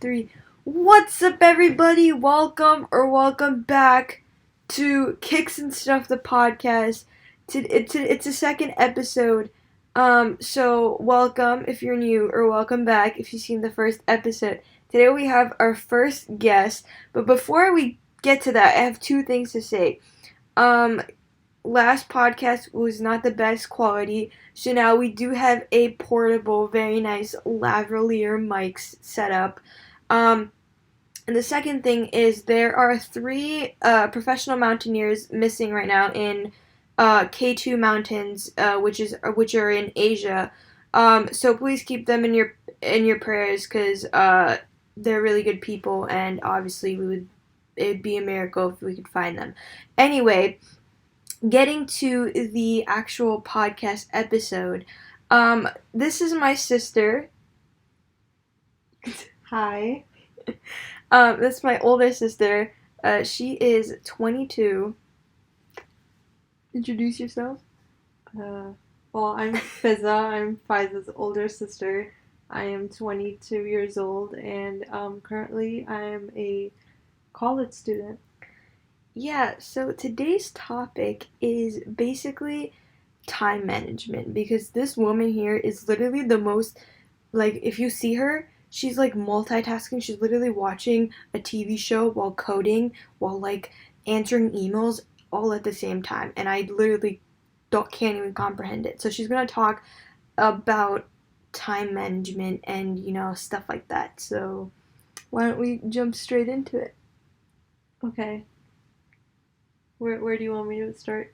3. What's up, everybody? Welcome back to Kicks and Stuff, the podcast. It's a second episode. So welcome if you're new, or welcome back if you've seen the first episode. Today we have our first guest, but before we get to that, I have two things to say. Last podcast was not the best quality, so now we do have a portable, very nice lavalier mics set up. And the second thing is there are 3 professional mountaineers missing right now in K2 Mountains, which are in Asia. So please keep them in your prayers, because they're really good people, and obviously it'd be a miracle if we could find them. Anyway, getting to the actual podcast episode, this is my sister. Hi. That's my older sister. She is 22. Introduce yourself. Well, I'm Fiza. I'm Fiza's older sister. I am 22 years old, and currently I am a college student. Yeah, so today's topic is basically time management, because this woman here is literally the most, like, if you see her, she's like multitasking. She's literally watching a TV show while coding, while like answering emails all at the same time, and I literally can't even comprehend it. So she's gonna talk about time management and stuff like that. So why don't we jump straight into it? Okay. Where do you want me to start?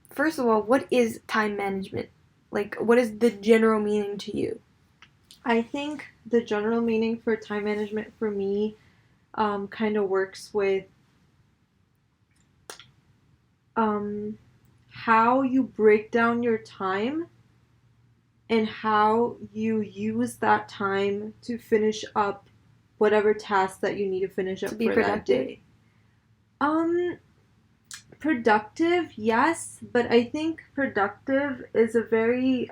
First of all, what is time management? Like, what is the general meaning to you? I think the general meaning for time management for me kind of works with how you break down your time and how you use that time to finish up whatever task that you need to finish up for that day. Productive, yes, but I think productive is a very,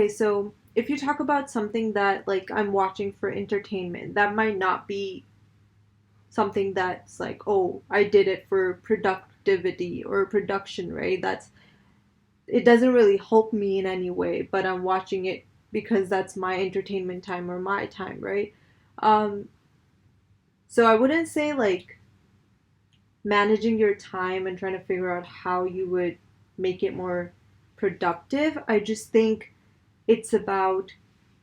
so if you talk about something that, like, I'm watching for entertainment, that might not be something that's like, oh, I did it for productivity or production, right? It doesn't really help me in any way, but I'm watching it because that's my entertainment time or my time, right? So I wouldn't say, like, managing your time and trying to figure out how you would make it more productive. I just think it's about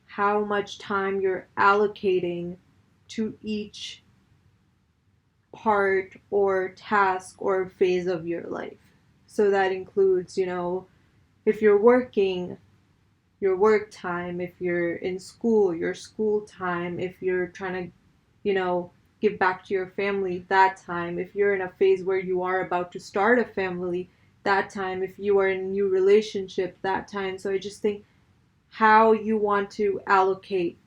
how much time you're allocating to each part or task or phase of your life. So that includes, if you're working, your work time, if you're in school, your school time, if you're trying to, give back to your family, that time. If you're in a phase where you are about to start a family, that time. If you are in a new relationship, that time. So I just think how you want to allocate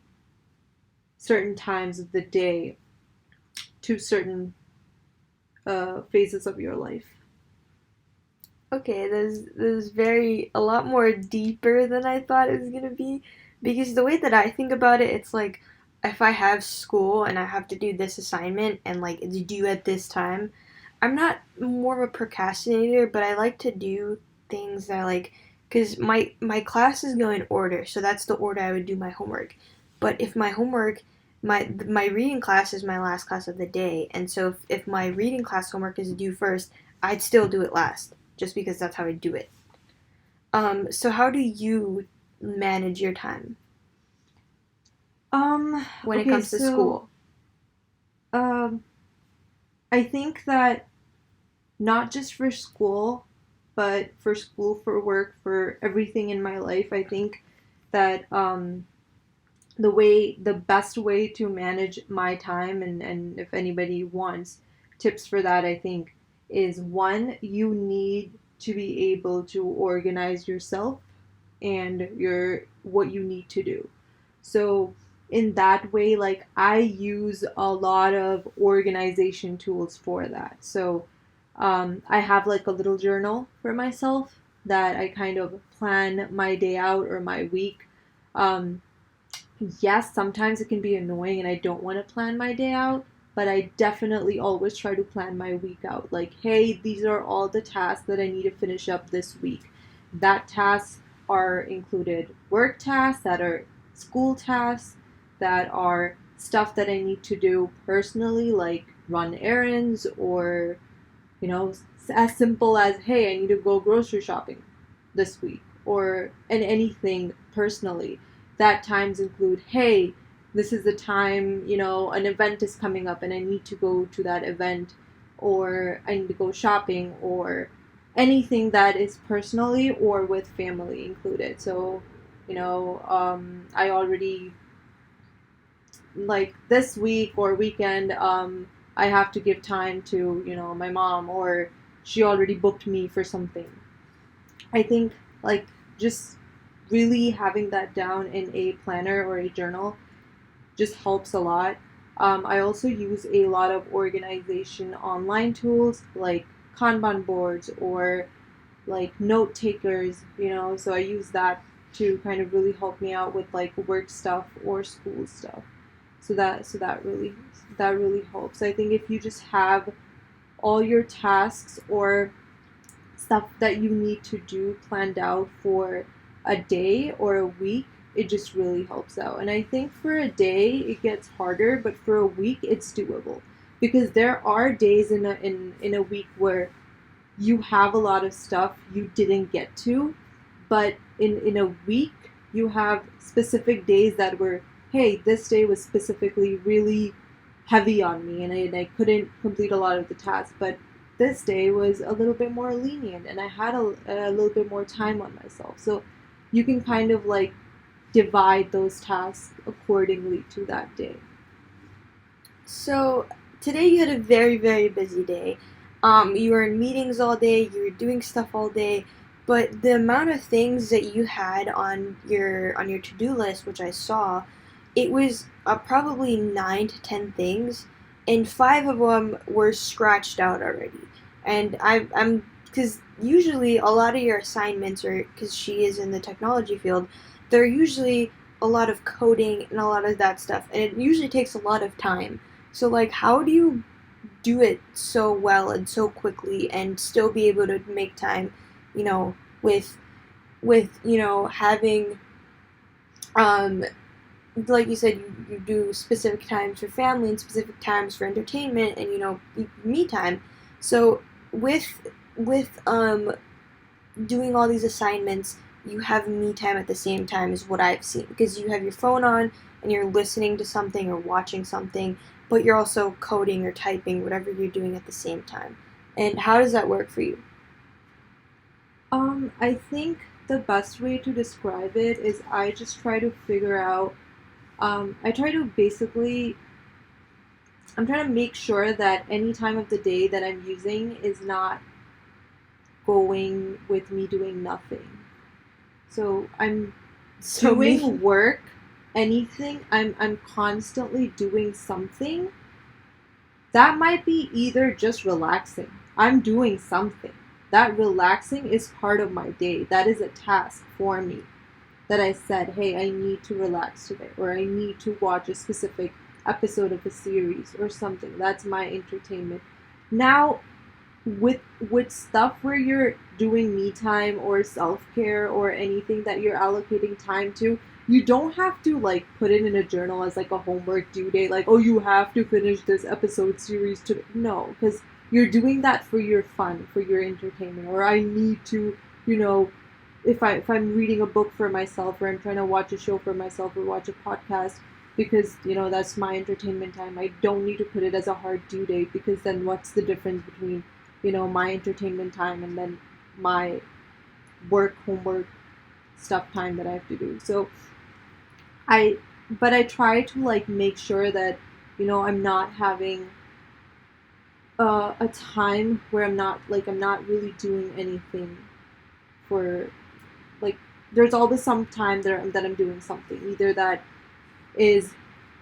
certain times of the day to certain phases of your life. Okay, this is a lot more deeper than I thought it was gonna be, because the way that I think about it, it's like, if I have school and I have to do this assignment and like it's due at this time, I'm not more of a procrastinator, but I like to do things that I like, because my classes go in order, so that's the order I would do my homework. But if my homework, my reading class is my last class of the day, and so if my reading class homework is due first, I'd still do it last, just because that's how I do it. So how do you manage your time when it comes to school? I think that not just for school, but for school, for work, for everything in my life, I think that the best way to manage my time, and if anybody wants tips for that, I think, is one, you need to be able to organize yourself and what you need to do. So in that way, like, I use a lot of organization tools for that. So I have like a little journal for myself that I kind of plan my day out or my week. Yes, sometimes it can be annoying and I don't want to plan my day out, but I definitely always try to plan my week out. Like, hey, these are all the tasks that I need to finish up this week. That tasks are included work tasks, that are school tasks, that are stuff that I need to do personally, like run errands or, you know, as simple as, hey, I need to go grocery shopping this week, or and anything personally. That times include, hey, this is the time, an event is coming up and I need to go to that event, or I need to go shopping, or anything that is personally or with family included. So, I already, like this week or weekend, I have to give time to, my mom, or she already booked me for something. I think, like, just really having that down in a planner or a journal just helps a lot. I also use a lot of organization online tools like Kanban boards or like note takers, so I use that to kind of really help me out with like work stuff or school stuff. So that really helps. I think if you just have all your tasks or stuff that you need to do planned out for a day or a week, it just really helps out. And I think for a day it gets harder, but for a week it's doable. Because there are days in a week where you have a lot of stuff you didn't get to, but in a week you have specific days that were, hey, this day was specifically really heavy on me and I couldn't complete a lot of the tasks, but this day was a little bit more lenient and I had a little bit more time on myself. So you can kind of like divide those tasks accordingly to that day. So today you had a very, very busy day. You were in meetings all day, you were doing stuff all day, but the amount of things that you had on your to-do list, which I saw, it was probably 9 to 10 things, and five of them were scratched out already. And I'm because usually a lot of your assignments, or because she is in the technology field, they're usually a lot of coding and a lot of that stuff, and it usually takes a lot of time. So, like, how do you do it so well and so quickly and still be able to make time, you know, with having, um, like you said, you do specific times for family and specific times for entertainment and, me time. So, with, with doing all these assignments, you have me time at the same time is what I've seen, because you have your phone on and you're listening to something or watching something, but you're also coding or typing, whatever you're doing at the same time. And how does that work for you? I think the best way to describe it is I just try to figure out, I try to basically, I'm trying to make sure that any time of the day that I'm using is not going with me doing nothing. So I'm So me. doing work, anything, I'm constantly doing something. That might be either just relaxing. I'm doing something. That relaxing is part of my day. That is a task for me. That I said, hey, I need to relax today, or I need to watch a specific episode of a series or something. That's my entertainment. Now, with stuff where you're doing me time or self-care or anything that you're allocating time to, you don't have to like put it in a journal as like a homework due date, like, oh, you have to finish this episode series to, no, because you're doing that for your fun, for your entertainment. Or I need to, you know if I'm reading a book for myself, or I'm trying to watch a show for myself, or watch a podcast, because that's my entertainment time, I don't need to put it as a hard due date, because then what's the difference between my entertainment time and then my work, homework, stuff time that I have to do. So I but I try to like make sure that I'm not having a time where I'm not really doing anything for, like, there's always some time that I'm doing something, either that is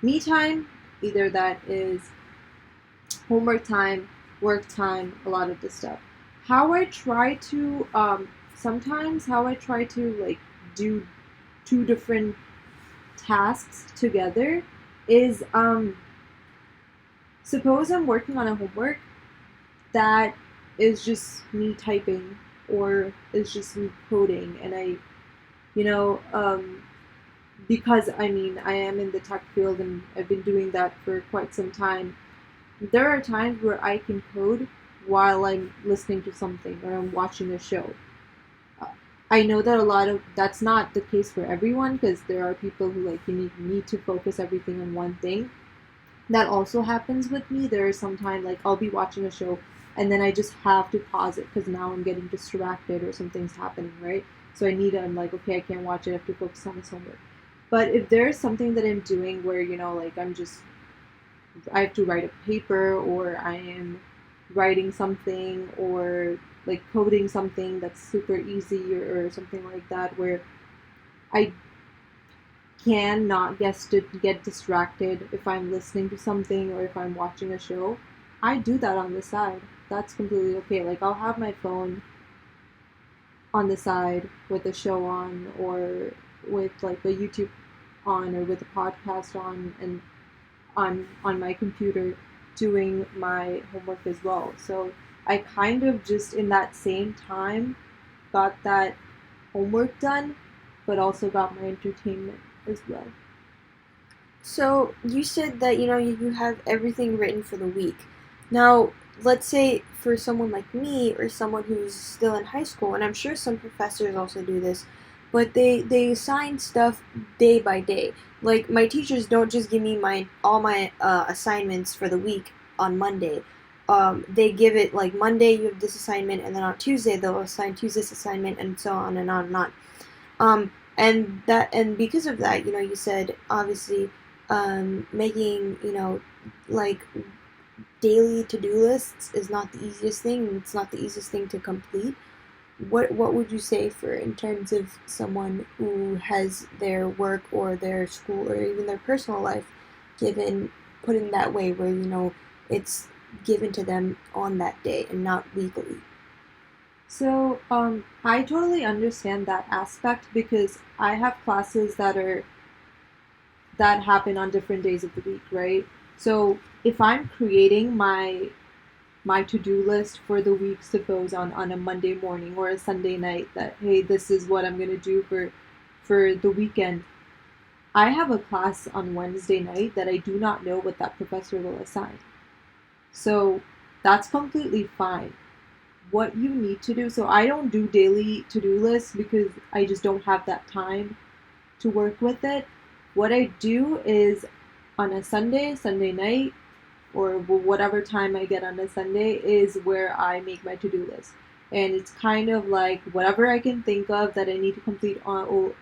me time, either that is homework time, work time, a lot of this stuff. How I try to sometimes how I try to like do two different tasks together is suppose I'm working on a homework that is just me typing or is just me coding, and you know, because I mean, I am in the tech field and I've been doing that for quite some time. There are times where I can code while I'm listening to something or I'm watching a show. I know that a lot of that's not the case for everyone because there are people who like you need to focus everything on one thing. That also happens with me. There is sometimes like I'll be watching a show and then I just have to pause it because now I'm getting distracted or something's happening, right? So I need to, I'm like, okay, I can't watch it, I have to focus on this homework. But if there's something that I'm doing where, like I have to write a paper or I am writing something or like coding something that's super easy or something like that where I can not get distracted if I'm listening to something or if I'm watching a show, I do that on the side. That's completely okay. Like I'll have my phone on the side with a show on or with like a YouTube on or with a podcast on and on my computer doing my homework as well. So I kind of just in that same time got that homework done, but also got my entertainment as well. So you said that you have everything written for the week. Now, let's say for someone like me or someone who's still in high school, and I'm sure some professors also do this, but they assign stuff day by day. Like my teachers don't just give me my all my assignments for the week on Monday. They give it like Monday you have this assignment, and then on Tuesday they'll assign Tuesday's assignment, and so on and on and on. And because of that, you said obviously making like daily to-do lists is not the easiest thing. It's not the easiest thing to complete. What would you say for in terms of someone who has their work or their school or even their personal life given put in that way where it's given to them on that day and not weekly? So, I totally understand that aspect because I have classes that happen on different days of the week, right? So, if I'm creating my to-do list for the week, suppose on a Monday morning or a Sunday night, that hey, this is what I'm gonna do for the weekend. I have a class on Wednesday night that I do not know what that professor will assign. So that's completely fine. What you need to do. So I don't do daily to-do lists because I just don't have that time to work with it. What I do is on a Sunday night, or whatever time I get on a Sunday is where I make my to-do list. And it's kind of like whatever I can think of that I need to complete on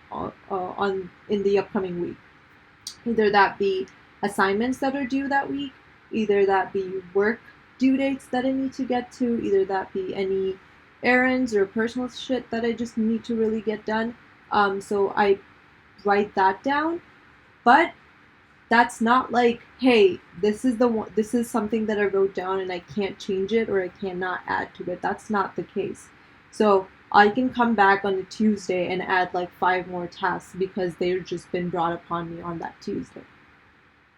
in the upcoming week. Either that be assignments that are due that week, either that be work due dates that I need to get to, either that be any errands or personal shit that I just need to really get done. So I write that down, but that's not like, hey, this is the one, this is something that I wrote down and I can't change it or I cannot add to it. That's not the case. So I can come back on a Tuesday and add like 5 more tasks because they've just been brought upon me on that Tuesday.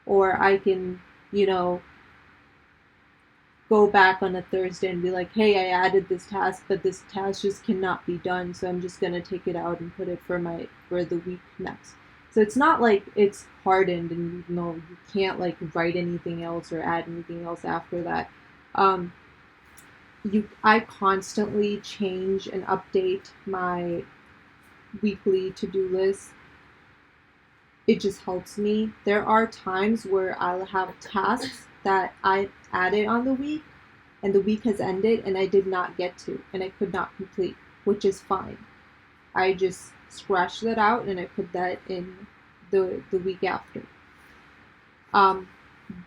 Or I can, you know, go back on a Thursday and be like, hey, I added this task, but this task just cannot be done, so I'm just gonna take it out and put it for the week next. So it's not like it's hardened and you can't like write anything else or add anything else after that. Um, I constantly change and update my weekly to-do list. It just helps me. There are times where I'll have tasks that I added on the week and the week has ended and I did not get to and I could not complete, which is fine. I just scratched that out and I put that in the week after. Um,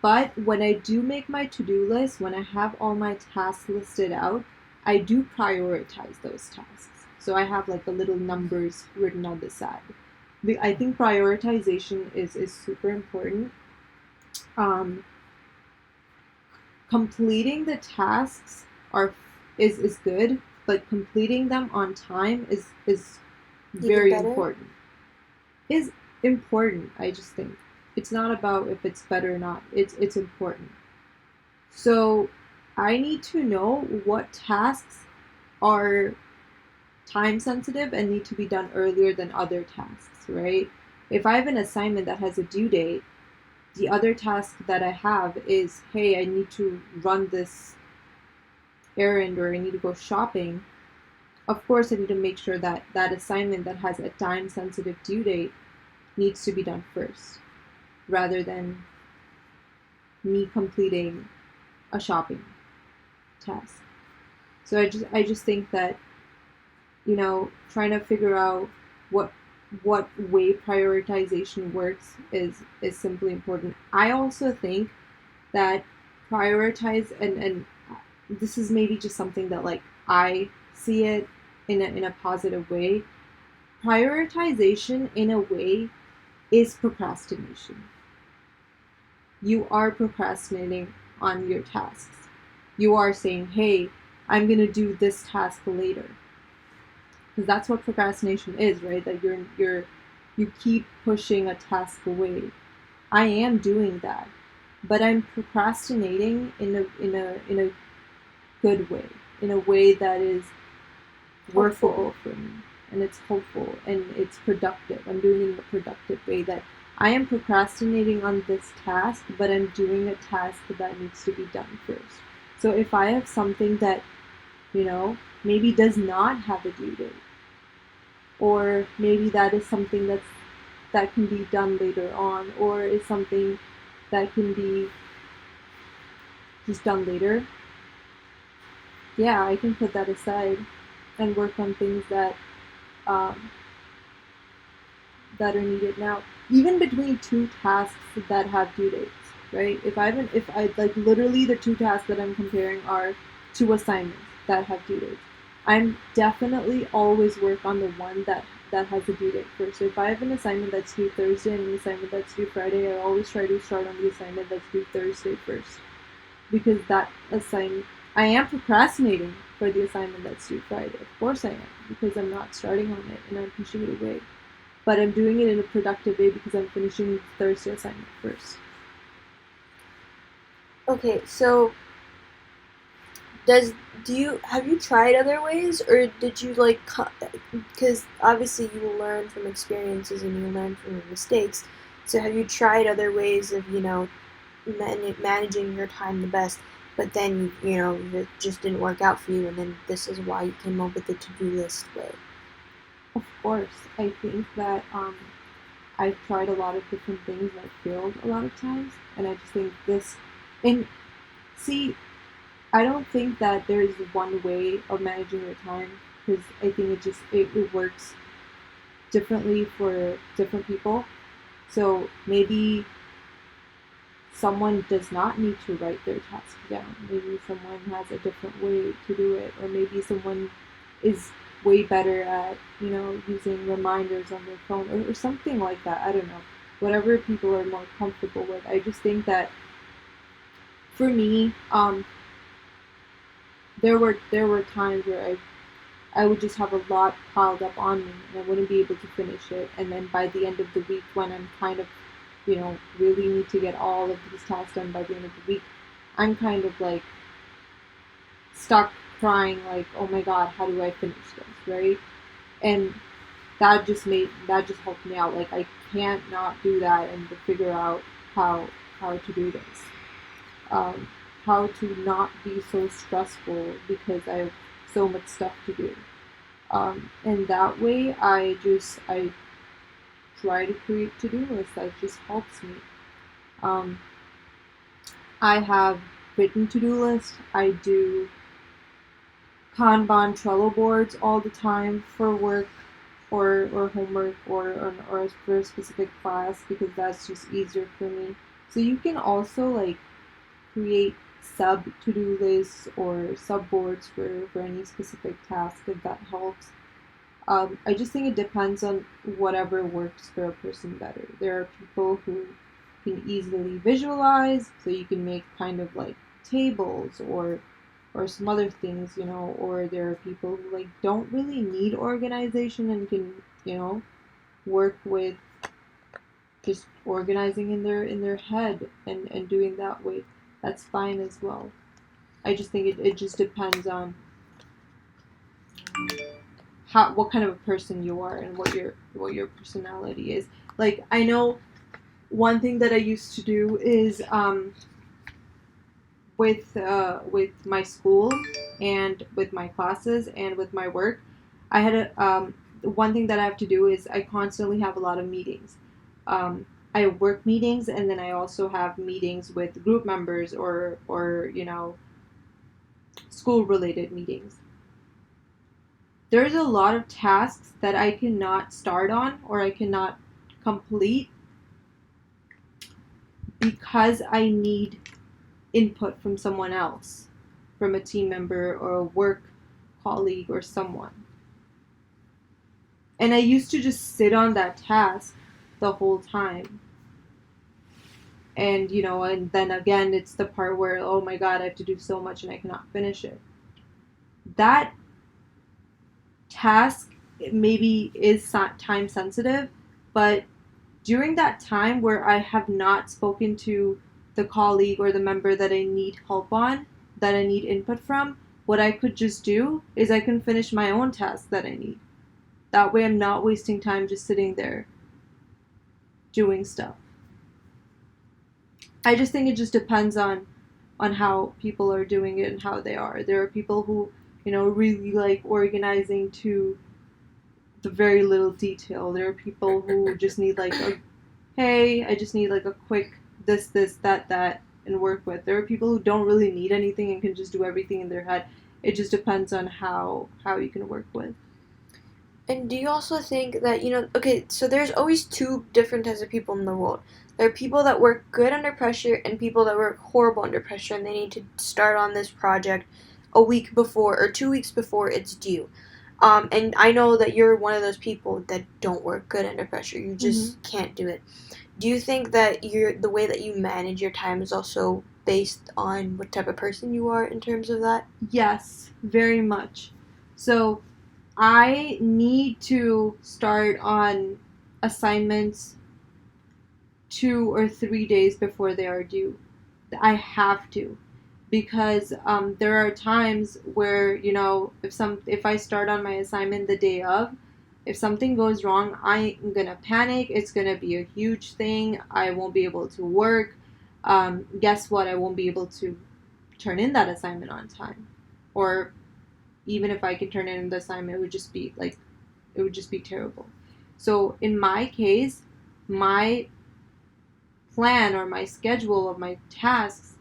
but when I do make my to-do list, when I have all my tasks listed out, I do prioritize those tasks. So I have like the little numbers written on the side. I think prioritization is super important. Um, Completing the tasks is good, but completing them on time is Even very better? important. Is important. I just think it's not about if it's better or not. It's important. So I need to know what tasks are time sensitive and need to be done earlier than other tasks, right? If I have an assignment that has a due date, the other task that I have is, hey, I need to run this errand or I need to go shopping. Of course, I need to make sure that that assignment that has a time sensitive due date needs to be done first rather than me completing a shopping task. So I just think that, trying to figure out what what way prioritization works is simply important. I also think that prioritize and this is maybe just something that like I see it in a positive way. Prioritization in a way is procrastination. You are procrastinating on your tasks. You are saying, "Hey, I'm going to do this task later." Because that's what procrastination is, right? That you keep pushing a task away. I am doing that, but I'm procrastinating in a good way, in a way that is Hopeful. workable for me, and it's hopeful and it's productive. I'm doing it in a productive way that I am procrastinating on this task, but I'm doing a task that needs to be done first. So if I have something that, maybe does not have a due date, or maybe that is something that can be done later on, or is something that can be just done later, yeah, I can put that aside and work on things um, that are needed now. Even between two tasks that have due dates, right? If I like literally the two tasks that I'm comparing are two assignments that have due dates, I'm definitely always work on the one that has a due date first. So if I have an assignment that's due Thursday and an assignment that's due Friday, I always try to start on the assignment that's due Thursday first, because that assignment I am procrastinating for the assignment that's due Friday. Of course I am, because I'm not starting on it and I'm pushing it away. But I'm doing it in a productive way because I'm finishing the Thursday assignment first. Okay, so does do you have you tried other ways, or did you like, because obviously you learn from experiences and you learn from your mistakes, so have you tried other ways of managing your time the best, but then it just didn't work out for you, and then this is why you came up with the to-do list way? Of course, I think that I've tried a lot of different things that failed a lot of times, and I just think this. And see, I don't think that there is one way of managing your time, because I think it works differently for different people. So maybe someone does not need to write their task down. Maybe someone has a different way to do it, or maybe someone is way better at, using reminders on their phone, or something like that. I don't know. Whatever people are more comfortable with. I just think that for me, there were times where I would just have a lot piled up on me and I wouldn't be able to finish it. And then by the end of the week, when I'm kind of, really need to get all of these tasks done by the end of the week, I'm kind of like stuck crying, like, oh my god, how do I finish this, right? And that just helped me out. Like, I can't not do that and to figure out how to do this. Um, how to not be so stressful because I have so much stuff to do. And that way, I try to create to-do lists. That just helps me. Um, I have written to-do lists. I do Kanban Trello boards all the time for work or homework or for a specific class, because that's just easier for me. So you can also like create sub to-do lists or sub boards for any specific task if that helps. I just think it depends on whatever works for a person better. There are people who can easily visualize, so you can make kind of like tables or some other things, or there are people who like don't really need organization and can, work with just organizing in their head and doing that way, that's fine as well. I just think it just depends on how what kind of a person you are and what your personality is. Like I know one thing that I used to do is with my school and with my classes and with my work, I had a one thing that I have to do is I constantly have a lot of meetings. I have work meetings and then I also have meetings with group members or you know school related meetings. There's a lot of tasks that I cannot start on or I cannot complete because I need input from someone else, from a team member or a work colleague or someone. And I used to just sit on that task the whole time. And, you know, and then again, it's the part where, oh my God, I have to do so much and I cannot finish it. That task maybe is time sensitive, but during that time where I have not spoken to the colleague or the member that I need help on, that I need input from, what I could just do is I can finish my own task that I need. That way I'm not wasting time just sitting there doing stuff. I just think it just depends on how people are doing it and how they are. There are people who, you know, really like organizing to the very little detail. There are people who just need like a hey, I just need like a quick this, that, and work with. There are people who don't really need anything and can just do everything in their head. It just depends on how you can work with. And do you also think that, okay, so there's always two different types of people in the world. There are people that work good under pressure and people that work horrible under pressure and they need to start on this project a week before or 2 weeks before it's due. And I know that you're one of those people that don't work good under pressure. You Mm-hmm. just can't do it. Do you think that the way that you manage your time is also based on what type of person you are in terms of that? Yes, very much. So I need to start on assignments 2 or 3 days before they are due. I have to, because there are times where you know if I start on my assignment the day of, if something goes wrong, I'm gonna panic. It's gonna be a huge thing. I won't be able to work. Guess what? I won't be able to turn in that assignment on time, or even if I can turn in the assignment, it would just be terrible. So in my case, my plan or my schedule of my tasks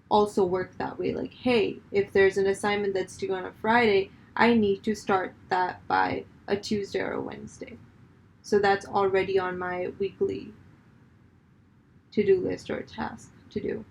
also work that way. Like, hey, if there's an assignment that's due on a Friday, I need to start that by a Tuesday or a Wednesday. So that's already on my weekly to do list or task to do.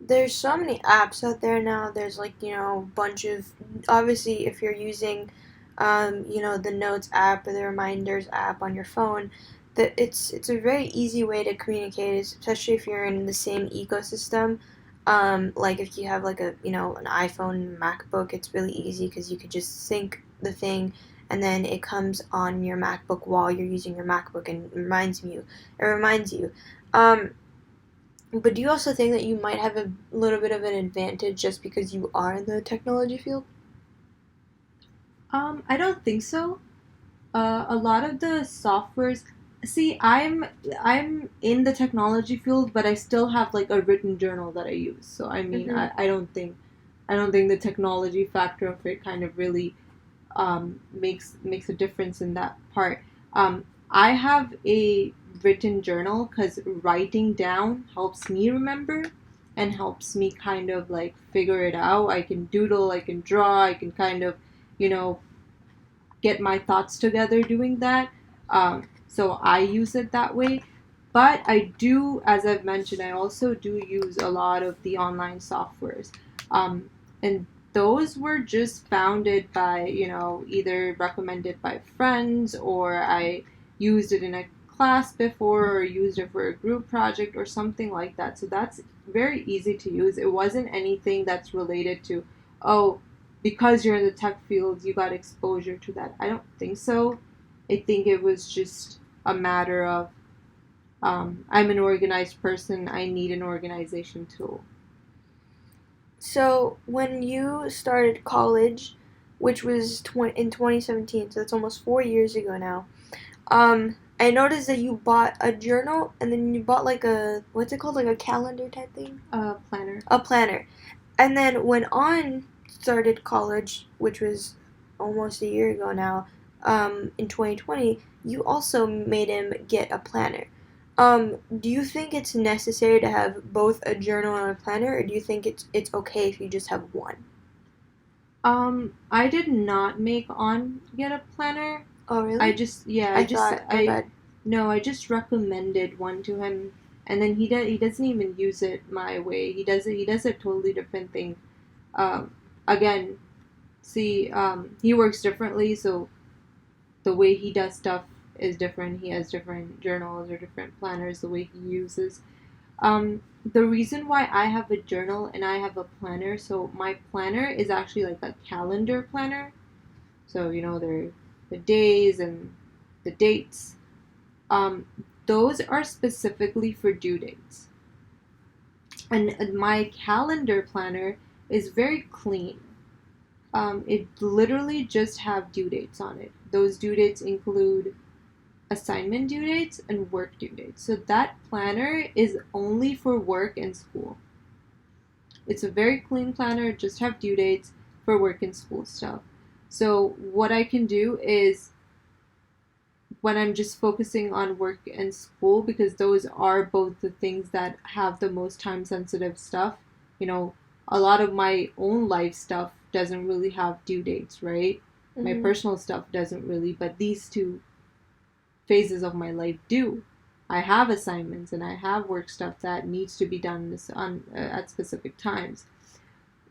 There's so many apps out there now. There's like, a bunch of, obviously, if you're using, the Notes app or the Reminders app on your phone, that it's a very easy way to communicate, especially if you're in the same ecosystem. Like if you have like an iPhone, MacBook, it's really easy because you could just sync the thing and then it comes on your MacBook while you're using your MacBook and it reminds you. Um, but do you also think that you might have a little bit of an advantage just because you are in the technology field? I don't think so. A lot of the softwares. See, I'm in the technology field, but I still have like a written journal that I use. So I mean, Mm-hmm. I don't think the technology factor of it kind of really makes a difference in that part. I have a written journal because writing down helps me remember and helps me kind of like figure it out. I can doodle, I can draw, I can kind of, you know, get my thoughts together doing that. So I use it that way. But I do, as I've mentioned, I also do use a lot of the online softwares. And those were just founded by, you know, either recommended by friends or I used it in a class before or used it for a group project or something like that. So that's very easy to use. It wasn't anything that's related to, oh, because you're in the tech field, you got exposure to that. I don't think so. I think it was just a matter of I'm an organized person. I need an organization tool. So when you started college, which was in 2017, so that's almost 4 years ago now. I noticed that you bought a journal and then you bought like a what's it called, like a calendar type thing, Planner. a planner. And then when on started college, which was almost a year ago now, in 2020, you also made him get a planner. Do you think it's necessary to have both a journal and a planner, or do you think it's okay if you just have one? I did not make on get a planner. Oh, really? I thought, my bad. No, I just recommended one to him, and then he doesn't even use it my way. He does a totally different thing. Um, Again, see, he works differently, so the way he does stuff is different. He has different journals or different planners. The way he uses. The reason why I have a journal and I have a planner, so my planner is actually like a calendar planner. So they're the days and the dates. Um, those are specifically for due dates. And my calendar planner is very clean. It literally just have due dates on it. Those due dates include assignment due dates and work due dates. So that planner is only for work and school. It's a very clean planner, just have due dates for work and school stuff. So what I can do is when I'm just focusing on work and school, because those are both the things that have the most time sensitive stuff. You know, a lot of my own life stuff doesn't really have due dates, right? My Mm-hmm. personal stuff doesn't really, but these two phases of my life do. I have assignments and I have work stuff that needs to be done at specific times.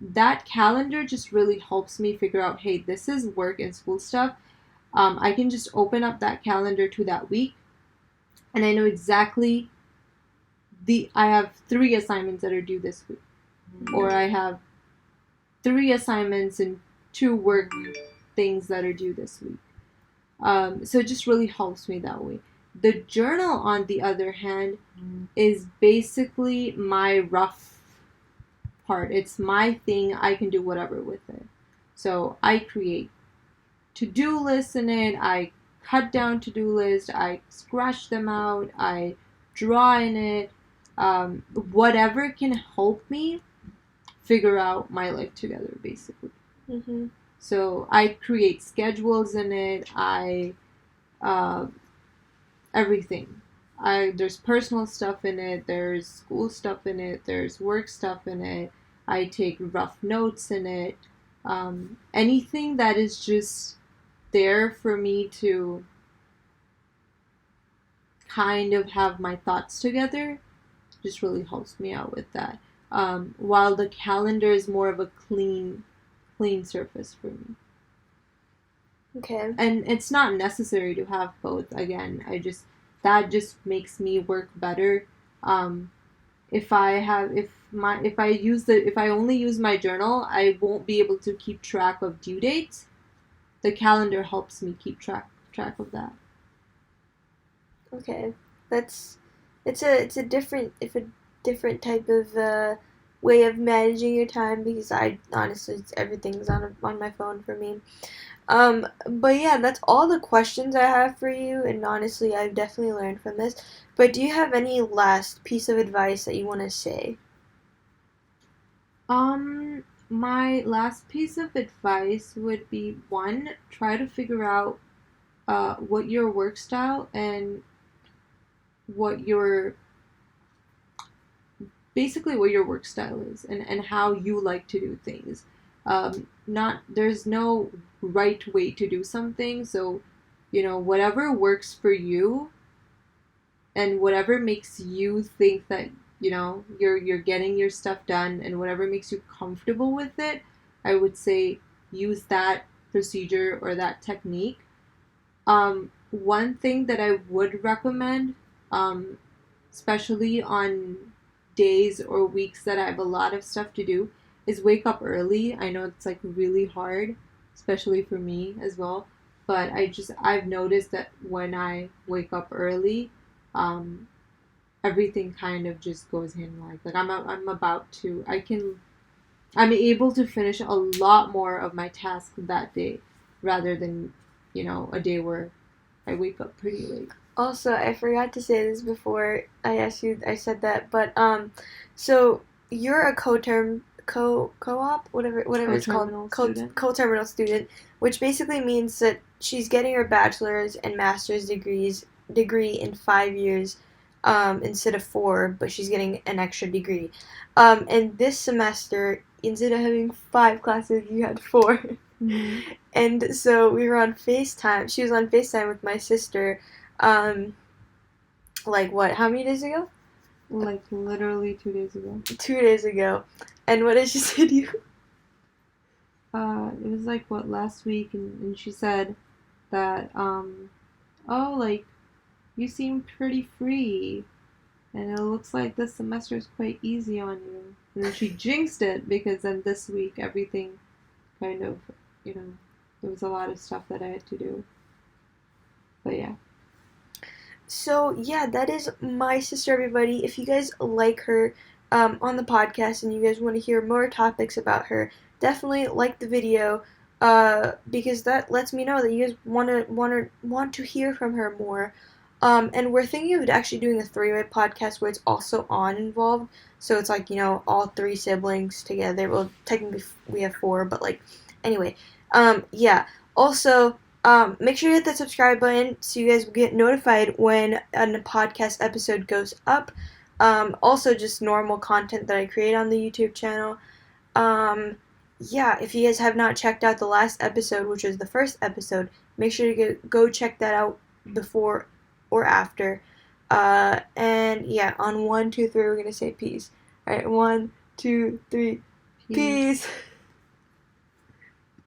That calendar just really helps me figure out, hey, this is work and school stuff. I can just open up that calendar to that week, and I know exactly I have 3 assignments that are due this week, or I have 3 assignments and 2 work things that are due this week. So it just really helps me that way. The journal, on the other hand, is basically my rough part. It's my thing. I can do whatever with it. So I create to-do lists in it. I cut down to-do lists. I scratch them out. I draw in it. Whatever can help me figure out my life together, basically. Mm-hmm. So I create schedules in it. I uh, everything. There's personal stuff in it. There's school stuff in it. There's work stuff in it. I take rough notes in it. Anything that is just there for me to kind of have my thoughts together just really helps me out with that. While the calendar is more of a clean surface for me. Okay. And it's not necessary to have both. Again, that just makes me work better. Um, if I only use my journal, I won't be able to keep track of due dates. The calendar helps me keep track of that. Okay. That's it's a different type of way of managing your time, because I honestly everything's on my phone for me. But yeah, that's all the questions I have for you, and honestly, I've definitely learned from this. But do you have any last piece of advice that you want to say? My last piece of advice would be, one, try to figure out what your work style and what your basically what your work style is, and how you like to do things. Not There's no right way to do something, so whatever works for you and whatever makes you think that you're getting your stuff done, and whatever makes you comfortable with it, I would say use that procedure or that technique. One thing that I would recommend, um, especially on days or weeks that I have a lot of stuff to do, is wake up early. I know it's like really hard, especially for me as well, but I've noticed that when I wake up early, um, everything kind of just goes in like I'm about to I'm able to finish a lot more of my tasks that day rather than, a day where I wake up pretty late. Also, I forgot to say this before I asked you. I said that, but so you're a co-op, whatever it's called, Co-terminal student. co-terminal student, which basically means that she's getting her bachelor's and master's degree in 5 years, instead of four, but she's getting an extra degree. And this semester, instead of having five classes, you had four. Mm-hmm. And so we were on FaceTime. She was on FaceTime with my sister. Um, like what? How many days ago? Like literally 2 days ago. 2 days ago. And what did she say to you? It was like what last week, and she said that oh, like you seem pretty free, and it looks like this semester is quite easy on you. And then she jinxed it because then this week everything kind of, there was a lot of stuff that I had to do. But yeah. So yeah, that is my sister, everybody. If you guys like her on the podcast and you guys want to hear more topics about her, definitely like the video, because that lets me know that you guys want to hear from her more. And we're thinking of actually doing a three-way podcast where it's also on involved. So it's like, all three siblings together. Well, technically we have four, but like, anyway. Yeah. Also, make sure you hit that subscribe button so you guys will get notified when a podcast episode goes up. Also, just normal content that I create on the YouTube channel. Um, yeah, if you guys have not checked out the last episode, which was the first episode, make sure to go check that out before or after. And yeah, on one, two, three, we're gonna say peace. All right, one, two, three, Peace. peace.